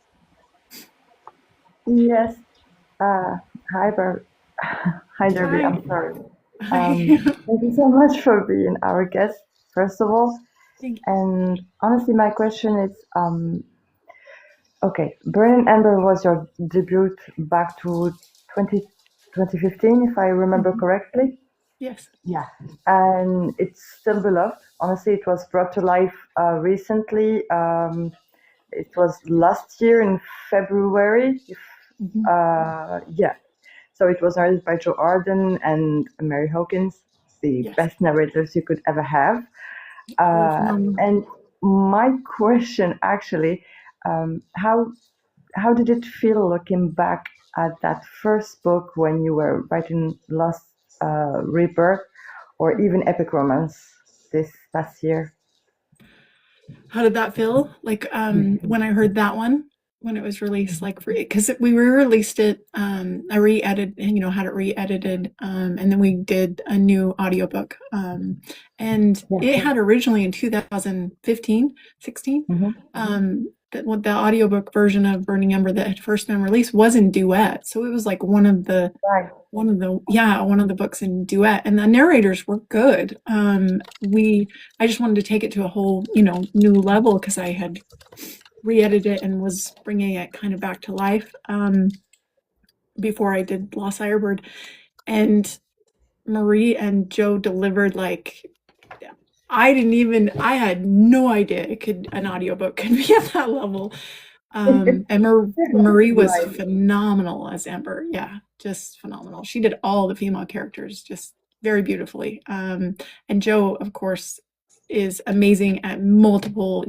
Yes. Uh, hi, hi, Derby. hi. I'm sorry. Hi. Thank you so much for being our guest, first of all. Thank you. And honestly, my question is, okay, Burning Ember was your debut back to 2015, if I remember Mhm. correctly. Yes. Yeah, and it's still beloved. Honestly, it was brought to life recently. It was last year in February. If Mhm. yeah, so it was narrated by Joe Arden and Mary Hawkins, the Yes. best narrators you could ever have. They're phenomenal. And my question actually, how did it feel looking back at that first book when you were writing Lost Rebirth or even Epic Romance this past year? How did that feel? Like when I heard that one when it was released, like because we re-released it, I re-edited, had it re-edited, and then we did a new audiobook. And Yeah. it had originally in 2015, 16, Mm-hmm. what the audiobook version of Burning Ember that had first been released was in duet. So it was like Right. one of the books in duet, and the narrators were good. I just wanted to take it to a whole, new level because I had re-edited it and was bringing it kind of back to life. before I did Lost Firebird, and Marie and Joe delivered like I had no idea an audiobook could be at that level. And Marie was Right. phenomenal as Amber. Yeah, just phenomenal. She did all the female characters just very beautifully. And Joe, of course, is amazing at multiple,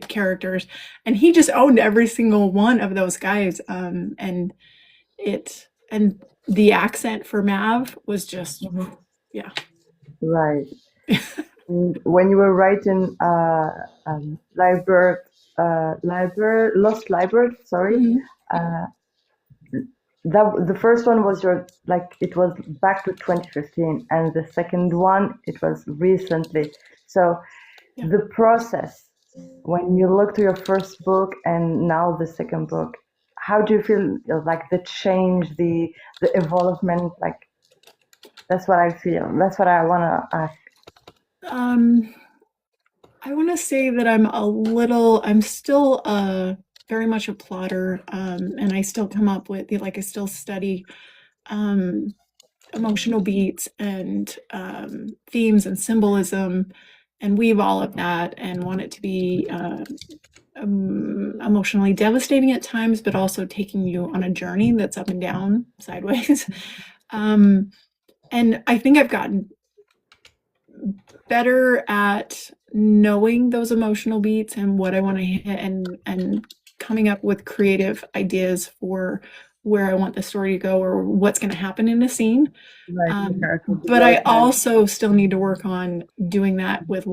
characters. And he just owned every single one of those guys. And the accent for Mav was just, yeah. Right. When you were writing Lost Library, sorry, Mhm. that the first one was it was back to 2015, and the second one it was recently. So Yeah. the process when you look to your first book and now the second book, how do you feel like the change, the evolvement? Like that's what I feel. That's what I want to ask. I want to say that I'm still very much a plotter, and I still come up with, like, I still study emotional beats and themes and symbolism and weave all of that and want it to be emotionally devastating at times, but also taking you on a journey that's up and down, sideways. And I think I've gotten better at knowing those emotional beats and what I want to hit, and coming up with creative ideas for where I want the story to go or what's going to happen in a scene. But I also still need to work on doing that with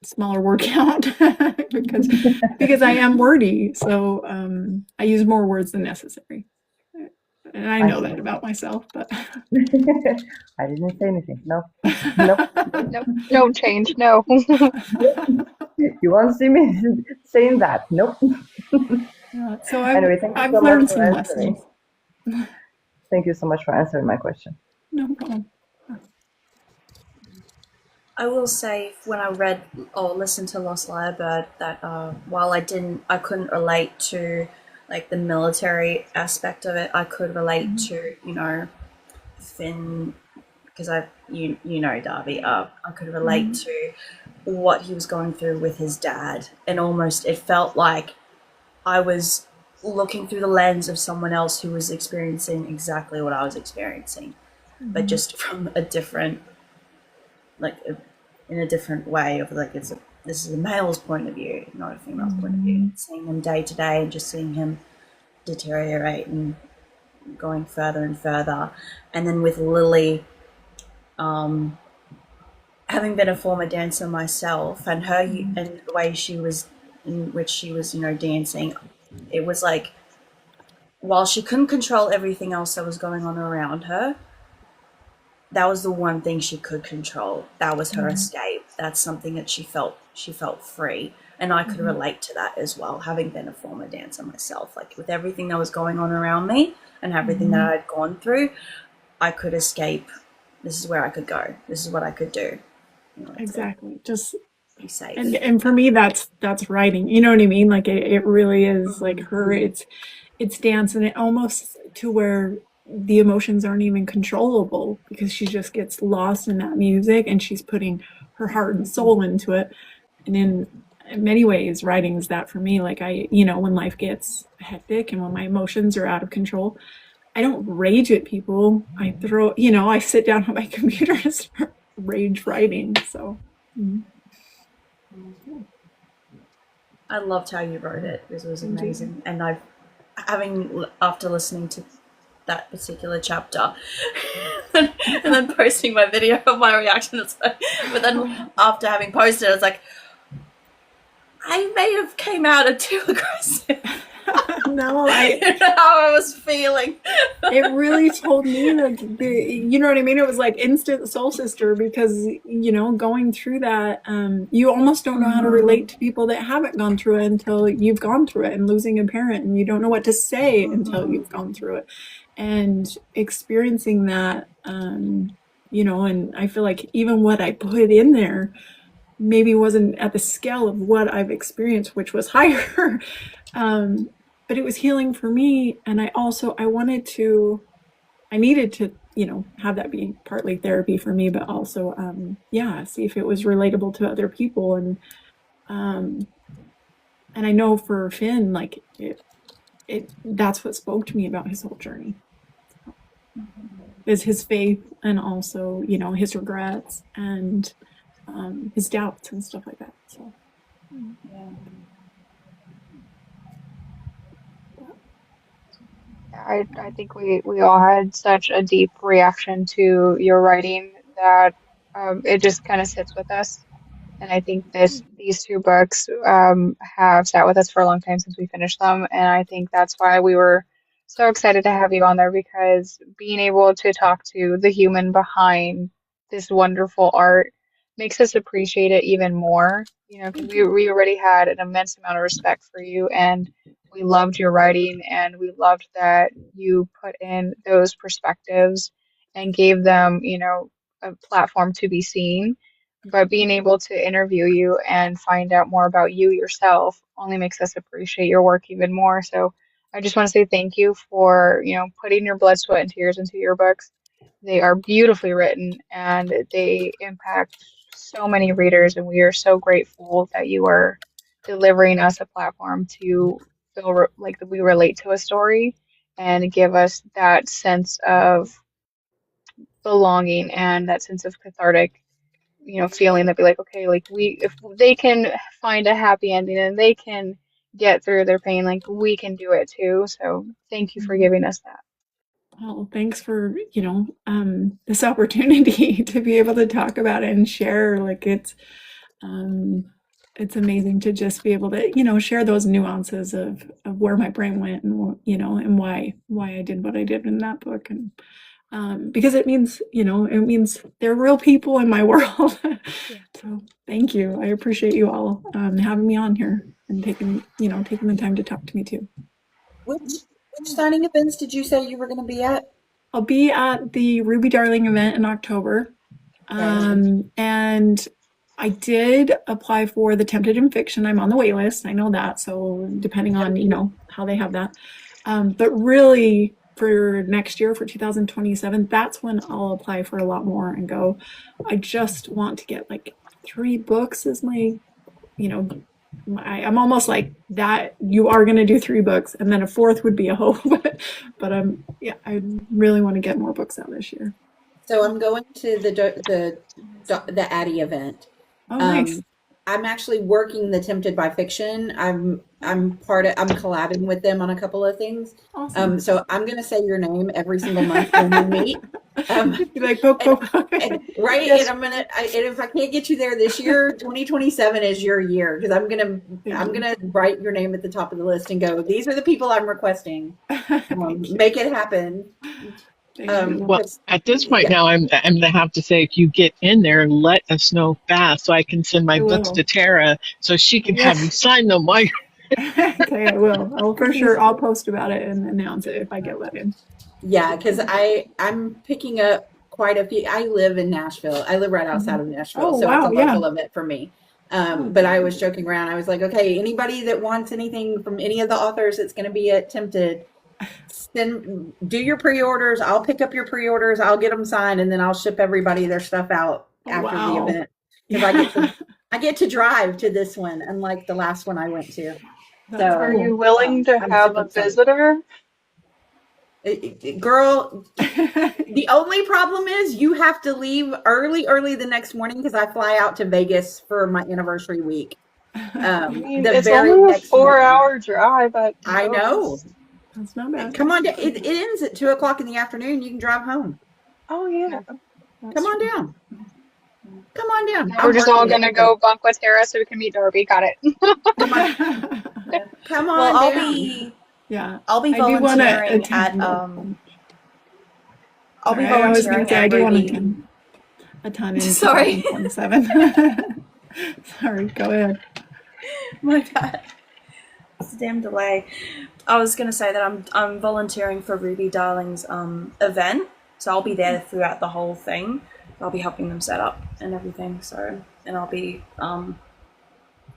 smaller word count because I am wordy. So I use more words than necessary. And I know that about myself, but I didn't say anything. No, no. No, no change. No. You won't see me saying that. Nope. So Anyway, thank you I've so much learned for some answering. lessons. Thank you so much for answering my question. No problem. I will say when I read or listened to Lost Lyrebird that while I couldn't relate to like the military aspect of it, I could relate to, Finn, because you know Darby. I could relate to what he was going through with his dad, and almost it felt like I was looking through the lens of someone else who was experiencing exactly what I was experiencing, but just from a different, in a different way of like this is a male's point of view, not a female's point of view. Seeing him day to day and just seeing him deteriorate and going further and further, and then with Lily, having been a former dancer myself, and her and the way in which she was, dancing, it was like while she couldn't control everything else that was going on around her, that was the one thing she could control. That was her escape. That's something that she felt free. And I could relate to that as well, having been a former dancer myself. Like with everything that was going on around me and everything that I'd gone through, I could escape. This is where I could go. This is what I could do. Exactly. Just be safe. And for me that's writing. You know what I mean? Like it really is like her, it's dance, and it almost to where the emotions aren't even controllable because she just gets lost in that music and she's putting her heart and soul into it. And in many ways, writing is that for me. Like when life gets hectic and when my emotions are out of control, I don't rage at people. I sit down at my computer and start rage writing. So. I loved how you wrote it. This was amazing. And after listening to that particular chapter and then posting my video of my reaction, but then after having posted, I was like, I may have came out of too aggressive. No, how I was feeling. It really told me that you know what I mean? It was like instant soul sister because, going through that, you almost don't know how to relate to people that haven't gone through it until you've gone through it, and losing a parent, and you don't know what to say until you've gone through it. And experiencing that, and I feel like even what I put in there maybe wasn't at the scale of what I've experienced, which was higher. But it was healing for me. And I wanted to I needed to, have that be partly therapy for me, but also, see if it was relatable to other people. Um, and I know for Finn, like that's what spoke to me about his whole journey is his faith and also, his regrets and his doubts and stuff like that. So, Yeah. I think we all had such a deep reaction to your writing that it just kind of sits with us. And I think these two books have sat with us for a long time since we finished them. And I think that's why we were so excited to have you on there because being able to talk to the human behind this wonderful art makes us appreciate it even more. Because we already had an immense amount of respect for you and we loved your writing and we loved that you put in those perspectives and gave them, a platform to be seen, but being able to interview you and find out more about you yourself only makes us appreciate your work even more. So I just want to say thank you for, putting your blood, sweat, and tears into your books. They are beautifully written and they impact so many readers, and we are so grateful that you are delivering us a platform to feel like that we relate to a story and give us that sense of belonging and that sense of cathartic feeling that be like, okay, like if they can find a happy ending and they can get through their pain, like we can do it too. So thank you for giving us that. well, thanks for, this opportunity to be able to talk about it and share. Like um, it's amazing to just be able to, share those nuances of where my brain went and, and why I did what I did in that book. And because it means, they're real people in my world. So thank you. I appreciate you all having me on here and taking the time to talk to me too. Which signing events did you say you were going to be at? I'll be at the Ruby Darling event in October. And I did apply for the Tempted in Fiction. I'm on the wait list. I know that. So depending on, how they have that. But really for next year, for 2027, that's when I'll apply for a lot more and go, I just want to get like 3 books as my, I'm almost like that. You are going to do 3 books and then a 4th would be a hope. But I really want to get more books out this year. So I'm going to the Addie event. Oh, nice. I'm actually working the Tempted by Fiction. I'm collabing with them on a couple of things. Awesome. So I'm gonna say your name every single month when we meet. Like poke. And Yes. and and if I can't get you there this year, 2027 is your year because I'm gonna write your name at the top of the list and go. These are the people I'm requesting. Make it happen. Well, at this point now, I'm going to have to say, if you get in there, let us know fast so I can send my books to Tara so she can have you sign them while you're. Okay, I will. I'll for sure. I'll post about it and announce it if I get let in. Yeah, because I'm picking up quite a few. I live in Nashville. I live right outside of Nashville, so it's a local event for me. But I was joking around. I was like, okay, anybody that wants anything from any of the authors that's going to be at Tempted, do your pre-orders. I'll pick up your pre-orders. I'll get them signed, and then I'll ship everybody their stuff out after the event. Because I get to drive to this one, unlike the last one I went to. So, are you willing to have a visitor? Girl, the only problem is you have to leave early the next morning because I fly out to Vegas for my anniversary week. I mean, it's only a 4-hour drive. I know. That's not bad. Come on, it ends at 2:00 in the afternoon. You can drive home. Oh yeah. Come on down. Come on down. We're just all gonna go bunk with Tara so we can meet Darby. Got it. Come on. Come on. Well, I'll be volunteering at I'll be volunteering at I do want to Ruby. a ton in Sorry. 2027. Sorry, go ahead. My bad. It's a damn delay. I was gonna say that I'm volunteering for Ruby Darling's event, so I'll be there throughout the whole thing. I'll be helping them set up and everything. So, and I'll be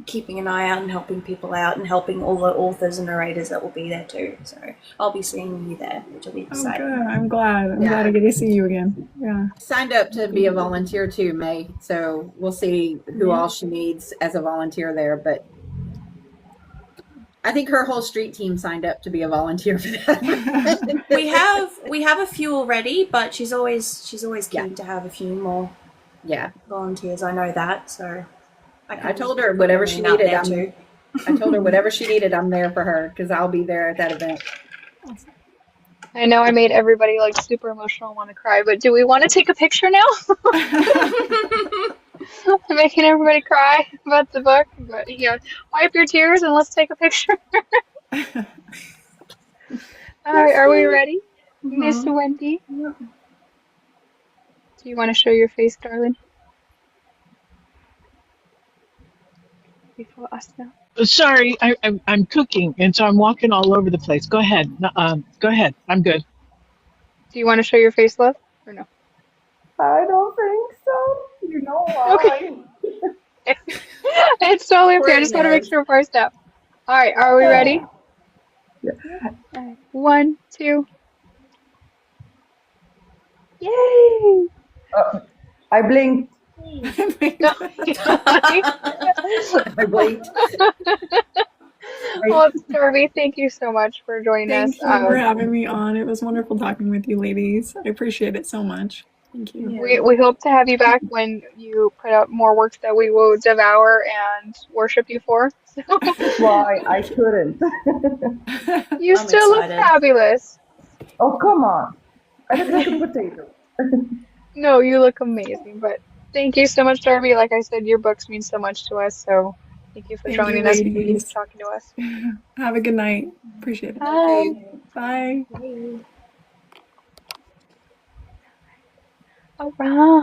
keeping an eye out and helping people out and helping all the authors and narrators that will be there too. So I'll be seeing you there, which will be Oh, exciting. good. I'm glad. I'm Yeah. glad I get to see you again. Yeah. Signed up to be a volunteer too, May. So we'll see who Yeah. all she needs as a volunteer there. But I think her whole street team signed up to be a volunteer for that. We have a few already, but she's always keen Yeah. to have a few more Yeah. volunteers. I know that, so I told her whatever she needed. I told her whatever she needed, I'm there for her because I'll be there at that event. I know I made everybody like super emotional and want to cry, but do we want to take a picture now? I'm making everybody cry about the book, but wipe your tears and let's take a picture. All right, are we ready? Miss Wendy, do you want to show your face, darling? Before us now. Sorry, I'm cooking, and so I'm walking all over the place. Go ahead. Go ahead. I'm good. Do you want to show your face, love, or no? I don't think so. You know Okay. why? It's totally okay. I just want to make Goodness. sure first step. All right, are we ready? Yeah. All right. 1, 2. Yay! I blinked. I wait. Well, Darby, thank you so much for joining us. Thank you for having me on. It was wonderful talking with you ladies. I appreciate it so much. Thank you. We hope to have you back when you put out more works that we will devour and worship you for. That's why I couldn't. You I'm still look excited. fabulous. Oh, come on. I look like a potato. No, you look amazing. But thank you so much, Darby. Like I said, your books mean so much to us. So thank you for Thank you, joining us and ladies. talking to us. Have a good night. Appreciate it. Bye. Bye. All right.